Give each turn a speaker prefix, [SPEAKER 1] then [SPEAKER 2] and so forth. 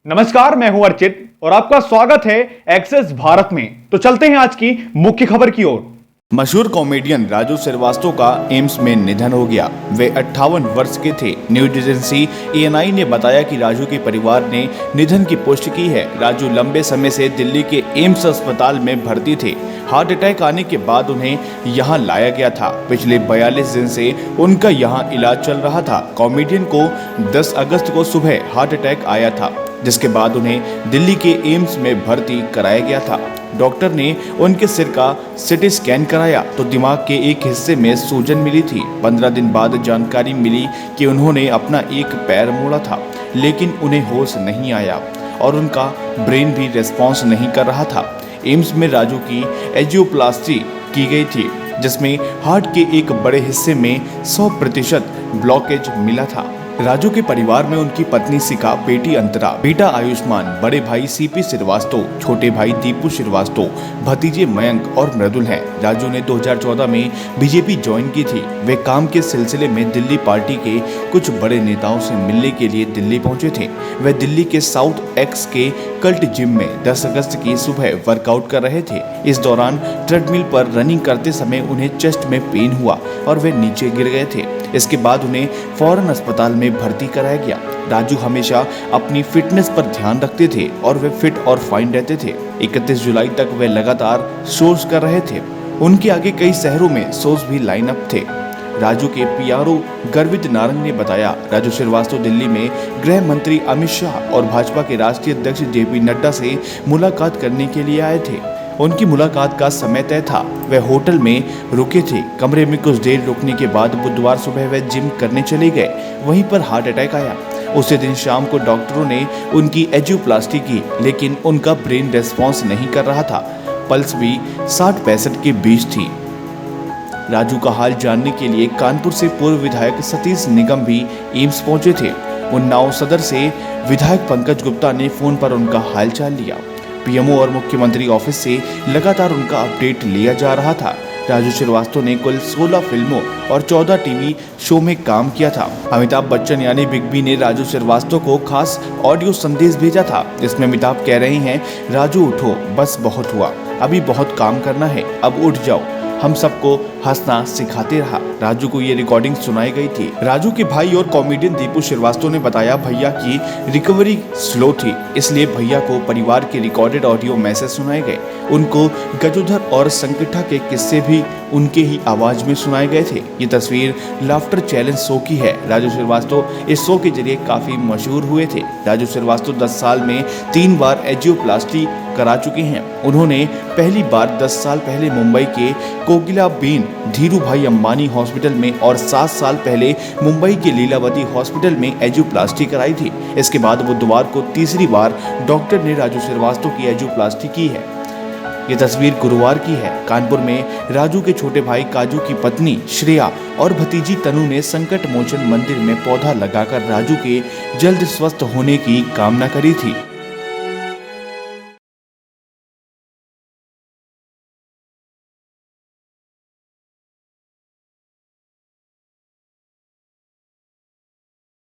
[SPEAKER 1] नमस्कार, मैं हूं अर्चित और आपका स्वागत है एक्सेस भारत में। तो चलते हैं आज की मुख्य खबर की ओर।
[SPEAKER 2] मशहूर कॉमेडियन राजू श्रीवास्तव का एम्स में निधन हो गया। वे 58 वर्ष के थे। न्यूज एजेंसी एएनआई ने बताया कि राजू के परिवार ने निधन की पुष्टि की है। राजू लंबे समय से दिल्ली के एम्स अस्पताल में भर्ती थे। हार्ट अटैक आने के बाद उन्हें यहां लाया गया था। पिछले 42 दिन से उनका यहां इलाज चल रहा था। कॉमेडियन को 10 अगस्त को सुबह हार्ट अटैक आया था, जिसके बाद उन्हें दिल्ली के एम्स में भर्ती कराया गया था। डॉक्टर ने उनके सिर का सीटी स्कैन कराया तो दिमाग के एक हिस्से में सूजन मिली थी। 15 दिन बाद जानकारी मिली कि उन्होंने अपना एक पैर मोड़ा था, लेकिन उन्हें होश नहीं आया और उनका ब्रेन भी रिस्पॉन्स नहीं कर रहा था। एम्स में राजू की एंजियोप्लास्टी की गई थी, जिसमें हार्ट के एक बड़े हिस्से में 100% ब्लॉकेज मिला था। राजू के परिवार में उनकी पत्नी सिका, बेटी अंतरा, बेटा आयुष्मान, बड़े भाई सीपी श्रीवास्तव, छोटे भाई दीपू श्रीवास्तव, भतीजे मयंक और मृदुल हैं। राजू ने 2014 में बीजेपी ज्वाइन की थी। वे काम के सिलसिले में दिल्ली पार्टी के कुछ बड़े नेताओं से मिलने के लिए दिल्ली पहुंचे थे। वे दिल्ली के साउथ एक्स के कल्ट जिम में 10 अगस्त की सुबह वर्कआउट कर रहे थे। इस दौरान ट्रेडमिल पर रनिंग करते समय उन्हें चेस्ट में पेन हुआ और वे नीचे गिर गए थे। इसके बाद उन्हें फौरन अस्पताल में भर्ती कराया गया। राजू हमेशा अपनी फिटनेस पर ध्यान रखते थे और वे फिट और फाइन रहते थे। 31 जुलाई तक वे लगातार शोज कर रहे थे। उनके आगे कई शहरों में शोज भी लाइन अप थे। राजू के पीआरओ गर्वित नारंग ने बताया, राजू श्रीवास्तव दिल्ली में गृह मंत्री अमित शाह और भाजपा के राष्ट्रीय अध्यक्ष जेपी नड्डा से मुलाकात करने के लिए आए थे। उनकी मुलाकात का समय तय था। वे होटल में रुके थे। कमरे में कुछ देर रुकने के बाद बुधवार सुबह वे जिम करने चले गए। वहीं पर हार्ट अटैक आया। उसी दिन शाम को डॉक्टरों ने उनकी एंजियोप्लास्टी की, लेकिन उनका ब्रेन रेस्पॉन्स नहीं कर रहा था। पल्स भी 60-65 के बीच थी। राजू का हाल जानने के लिए कानपुर से पूर्व विधायक सतीश निगम भी एम्स पहुंचे थे। उन्नाव सदर से विधायक पंकज गुप्ता ने फोन पर उनका हालचाल लिया। पीएमओ और मुख्यमंत्री ऑफिस से लगातार उनका अपडेट लिया जा रहा था। राजू श्रीवास्तव ने कुल 16 फिल्मों और 14 टीवी शो में काम किया था। अमिताभ बच्चन यानी बिग बी ने राजू श्रीवास्तव को खास ऑडियो संदेश भेजा था। इसमें अमिताभ कह रहे हैं, राजू उठो, बस बहुत हुआ, अभी बहुत काम करना है, अब उठ जाओ, हम सबको हंसना सिखाते रहा। राजू को ये रिकॉर्डिंग सुनाई गई थी। राजू के भाई और कॉमेडियन दीपू श्रीवास्तव ने बताया, भैया की रिकवरी स्लो थी, इसलिए भैया को परिवार के रिकॉर्डेड ऑडियो मैसेज सुनाए गए। उनको गजोधर और संकटा के किस्से भी उनके ही आवाज में सुनाए गए थे। ये तस्वीर लाफ्टर चैलेंज शो की है। राजू श्रीवास्तव इस शो के जरिए काफी मशहूर हुए थे। राजू श्रीवास्तव 10 साल में 3 बार एंजियोप्लास्टी करा चुके हैं। उन्होंने पहली बार 10 साल पहले मुंबई के कोकिलाबेन धीरू भाई अंबानी हॉस्पिटल में और 7 साल पहले मुंबई के लीलावती हॉस्पिटल में एंजियोप्लास्टी कराई थी। इसके बाद बुधवार को तीसरी बार डॉक्टर ने राजू श्रीवास्तव की एंजियोप्लास्टी की है। ये तस्वीर गुरुवार की है। कानपुर में राजू के छोटे भाई काजू की पत्नी श्रेया और भतीजी तनु ने संकट मोचन मंदिर में पौधा लगाकर राजू के जल्द स्वस्थ होने की कामना करी थी।